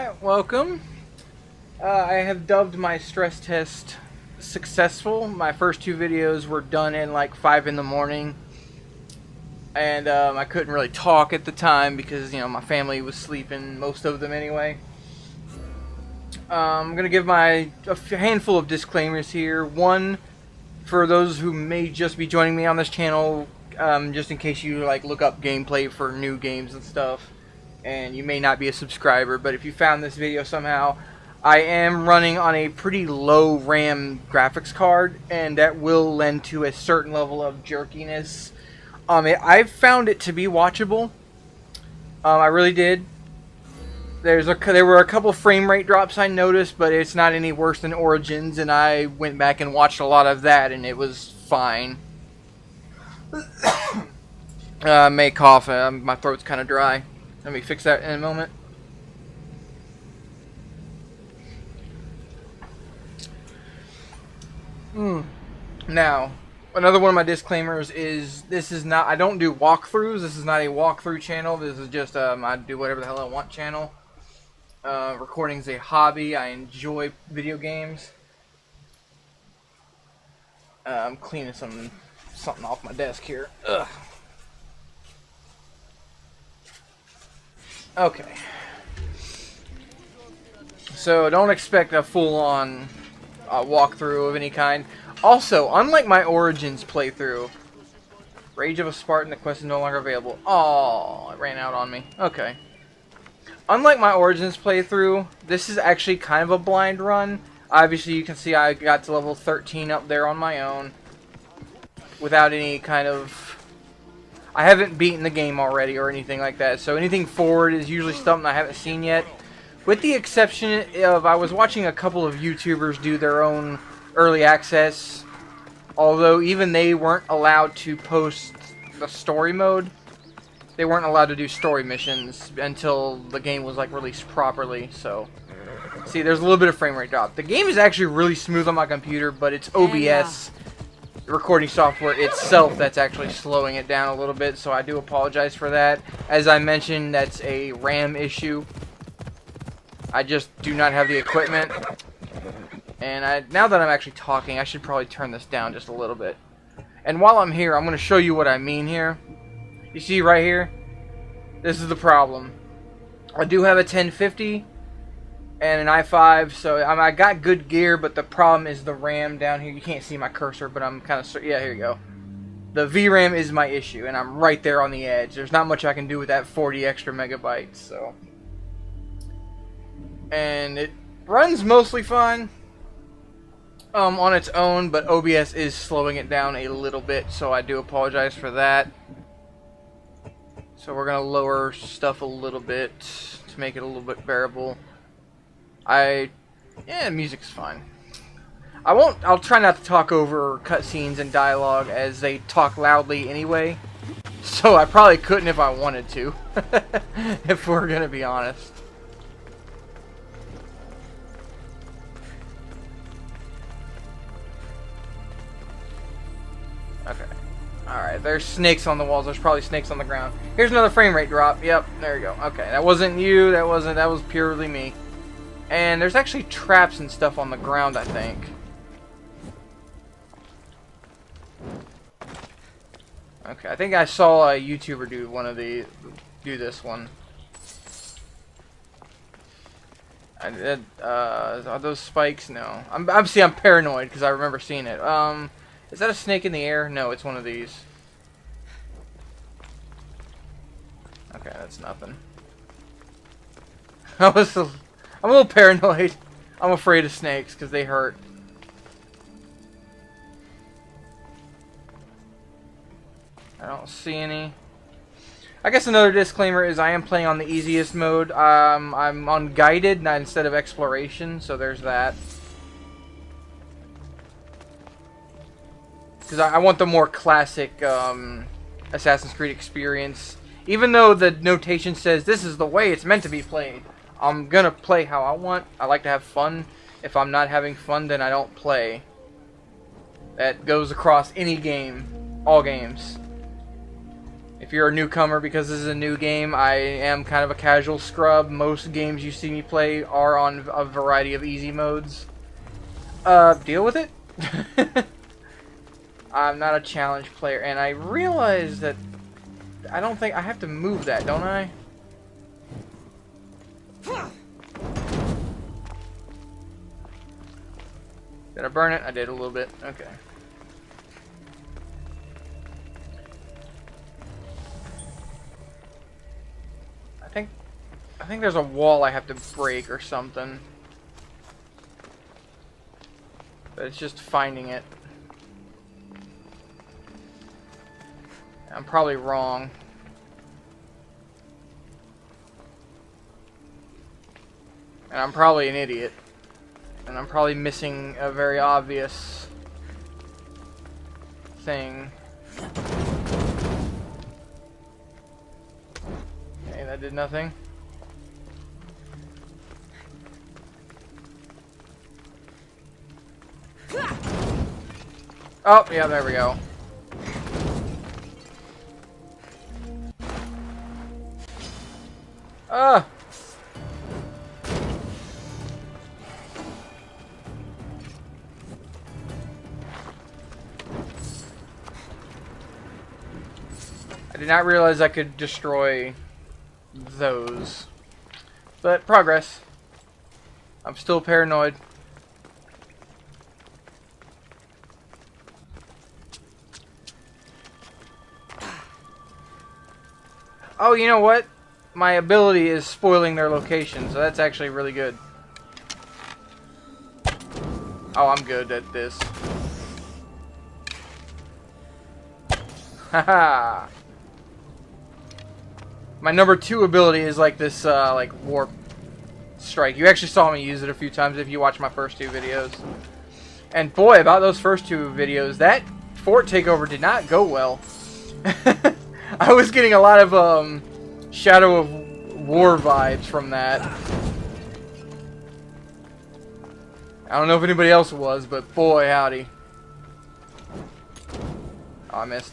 Alright, welcome. I have dubbed my stress test successful. My first two videos were done in like 5 in the morning. And I couldn't really talk at the time because, you know, my family was sleeping, most of them anyway. I'm going to give a handful of disclaimers here. One, for those who may just be joining me on this channel, just in case you like look up gameplay for new games and stuff. And you may not be a subscriber, but if you found this video somehow, I am running on a pretty low RAM graphics card, and that will lend to a certain level of jerkiness. I've found it to be watchable. I really did. There were a couple frame rate drops I noticed, but it's not any worse than Origins, and I went back and watched a lot of that, and it was fine. I may cough. My throat's kind of dry. Let me fix that in a moment. Now, another one of my disclaimers is I don't do walkthroughs. This is not a walkthrough channel. This is just I do whatever the hell I want channel. Recording's a hobby. I enjoy video games. I'm cleaning something off my desk here. Ugh. Okay. So don't expect a full-on walkthrough of any kind. Also, unlike my Origins playthrough, Rage of a Spartan, the quest is no longer available. Oh, it ran out on me. Okay. Unlike my Origins playthrough, this is actually kind of a blind run. Obviously, you can see I got to level 13 up there on my own without any kind of... I haven't beaten the game already or anything like that, so anything forward is usually something I haven't seen yet. With the exception of, I was watching a couple of YouTubers do their own early access, although even they weren't allowed to post the story mode. They weren't allowed to do story missions until the game was like released properly, so... See, there's a little bit of frame rate drop. The game is actually really smooth on my computer, but it's OBS... recording software itself that's actually slowing it down a little bit, so I do apologize for that. As I mentioned, that's a RAM issue. I just do not have the equipment. And now that I'm actually talking, I should probably turn this down just a little bit. And while I'm here, I'm going to show you what I mean here. You see right here? This is the problem. I do have a 1050 and an i5, so I got good gear, but the problem is the RAM down here. You can't see my cursor, but I'm kind of... Yeah, here you go. The VRAM is my issue, and I'm right there on the edge. There's not much I can do with that 40 extra megabytes, so... And it runs mostly fine on its own, but OBS is slowing it down a little bit, so I do apologize for that. So we're going to lower stuff a little bit to make it a little bit bearable. Yeah, music's fine. I'll try not to talk over cutscenes and dialogue as they talk loudly anyway. So I probably couldn't if I wanted to. If we're gonna be honest. Okay. Alright, there's snakes on the walls. There's probably snakes on the ground. Here's another frame rate drop. Yep, there you go. Okay, that wasn't you. That was purely me. And there's actually traps and stuff on the ground, I think. Okay, I think I saw a YouTuber do this one. Are those spikes? No. I'm paranoid because I remember seeing it. Is that a snake in the air? No, it's one of these. Okay, that's nothing. I'm a little paranoid. I'm afraid of snakes because they hurt. I don't see any. I guess another disclaimer is I am playing on the easiest mode. I'm on guided instead of exploration, so there's that. Because I want the more classic Assassin's Creed experience. Even though the notation says this is the way it's meant to be played. I'm gonna play how I want. I like to have fun. If I'm not having fun, then I don't play. That goes across any game. All games. If you're a newcomer, because this is a new game, I am kind of a casual scrub. Most games you see me play are on a variety of easy modes. Deal with it? I'm not a challenge player, and I realize that I don't think I have to move that, don't I? Did I burn it? I did a little bit. Okay. I think there's a wall I have to break or something. But it's just finding it. I'm probably wrong. And I'm probably an idiot. And I'm probably missing a very obvious thing. Okay, that did nothing. Oh, yeah, there we go. Ah! I did not realize I could destroy those. But progress. I'm still paranoid. Oh, you know what? My ability is spoiling their location, so that's actually really good. Oh, I'm good at this. Haha. My number 2 ability is like this, like warp strike. You actually saw me use it a few times if you watched my first 2 videos. And boy, about those first 2 videos, that fort takeover did not go well. I was getting a lot of Shadow of War vibes from that. I don't know if anybody else was, but boy howdy. Oh, I missed.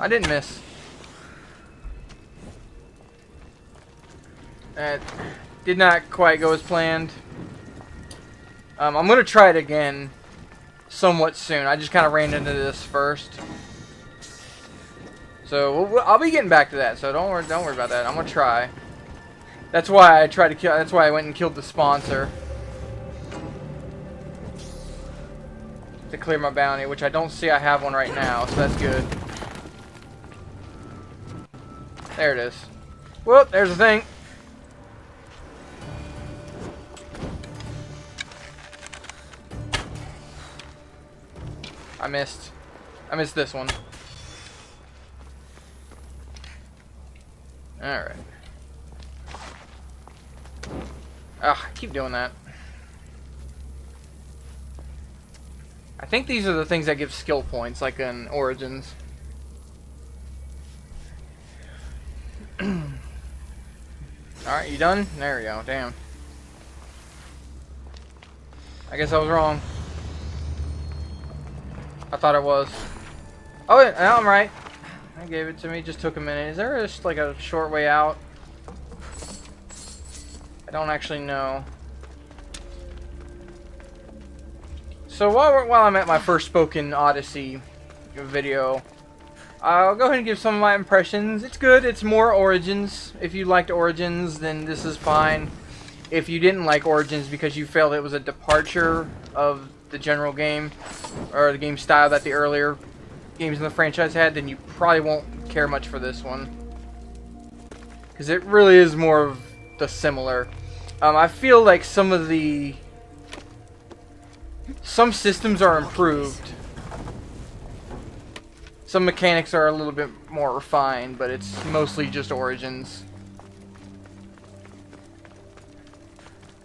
I didn't miss. That did not quite go as planned. I'm going to try it again somewhat soon. I just kind of ran into this first. So I'll be getting back to that. So don't worry about that. I'm going to try. That's why I tried to kill. That's why I went and killed the sponsor to clear my bounty, which I don't see I have one right now. So that's good. There it is. Well, there's the thing. I missed this one. Alright. Ugh, I keep doing that. I think these are the things that give skill points, like in Origins. Alright, you done? There we go, damn. I guess I was wrong. I thought it was. Oh, yeah, I'm right. I gave it to me. Just took a minute. Is there just like a short way out? I don't actually know. So while I'm at my first spoken Odyssey video, I'll go ahead and give some of my impressions. It's good. It's more Origins. If you liked Origins, then this is fine. If you didn't like Origins because you felt it was a departure of the general game or the game style that the earlier games in the franchise had, then you probably won't care much for this one, because it really is more of the similar. I feel like some systems are improved, some mechanics are a little bit more refined, but it's mostly just Origins.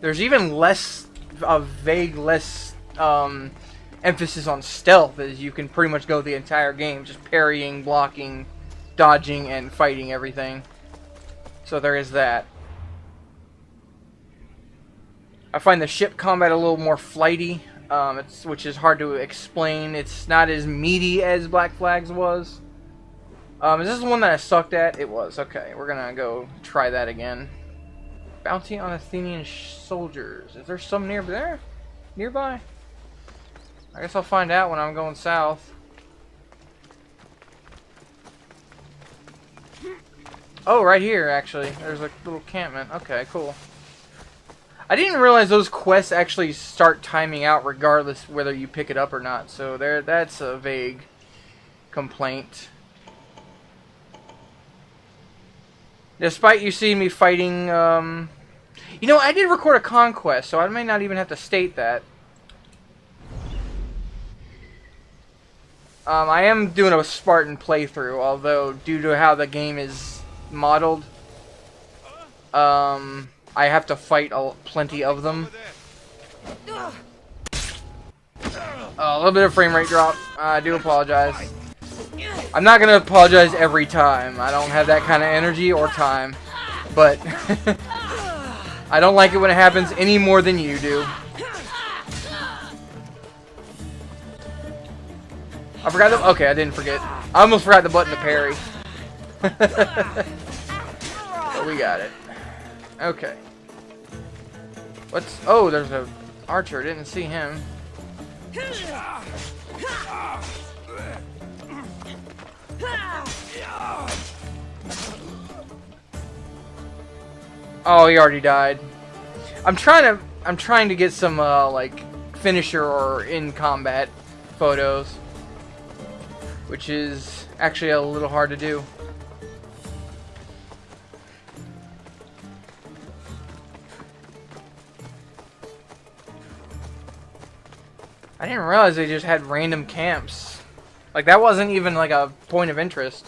There's even less emphasis on stealth, as you can pretty much go the entire game just parrying, blocking, dodging, and fighting everything. So there is that. I find the ship combat a little more flighty, which is hard to explain. It's not as meaty as Black Flag's was. Is this the one that I sucked at? It was. Okay, we're gonna go try that again. Bounty on Athenian soldiers. Is there some near there? Nearby? I guess I'll find out when I'm going south. Oh, right here, actually. There's a little encampment. Okay, cool. I didn't realize those quests actually start timing out regardless whether you pick it up or not. So that's a vague complaint. Despite you seeing me fighting, you know, I did record a conquest, so I may not even have to state that. I am doing a Spartan playthrough, although due to how the game is modeled, I have to fight plenty of them. A little bit of frame rate drop. I do apologize. I'm not going to apologize every time. I don't have that kind of energy or time. But I don't like it when it happens any more than you do. I forgot the... Okay, I didn't forget. I almost forgot the button to parry. But we got it. Okay. What's... Oh, there's a archer. Didn't see him. Oh, he already died. I'm trying to get some like finisher or in combat photos, which is actually a little hard to do. I didn't realize they just had random camps. Like, that wasn't even like a point of interest.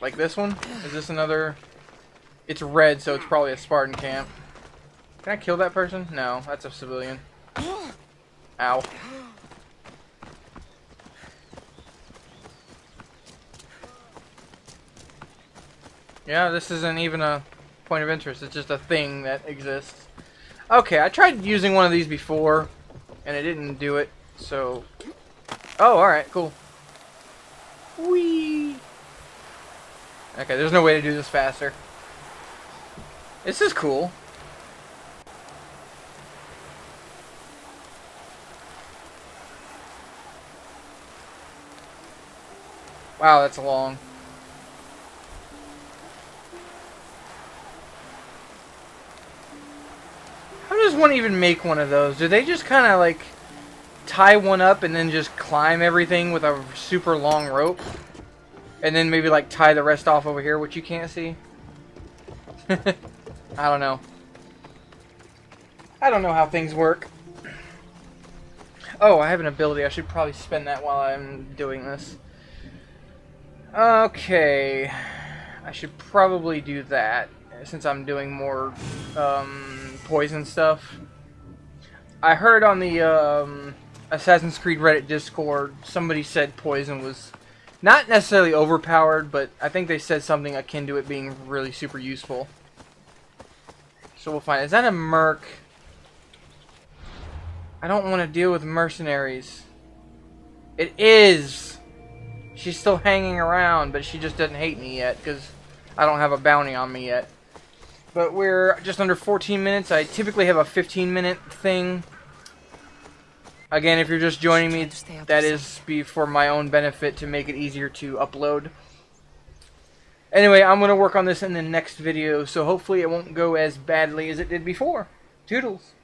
Like this one? Is this another... It's red, so it's probably a Spartan camp. Can I kill that person? No, that's a civilian. Ow. Yeah, this isn't even a point of interest. It's just a thing that exists. Okay, I tried using one of these before, and it didn't do it, so... Oh, alright, cool. Whee! Okay, there's no way to do this faster. This is cool. Wow, that's long. How does one even make one of those? Do they just kind of like tie one up and then just climb everything with a super long rope? And then maybe like tie the rest off over here, which you can't see? I don't know. I don't know how things work. Oh, I have an ability. I should probably spend that while I'm doing this. Okay. I should probably do that since I'm doing more poison stuff. I heard on the Assassin's Creed Reddit Discord, somebody said poison was not necessarily overpowered, but I think they said something akin to it being really super useful. So we'll find. Is that a merc? I don't want to deal with mercenaries. It is! She's still hanging around, but she just doesn't hate me yet, because I don't have a bounty on me yet. But we're just under 14 minutes. I typically have a 15-minute thing. Again, if you're just joining me, that is for my own benefit to make it easier to upload. Anyway, I'm going to work on this in the next video, so hopefully it won't go as badly as it did before. Toodles!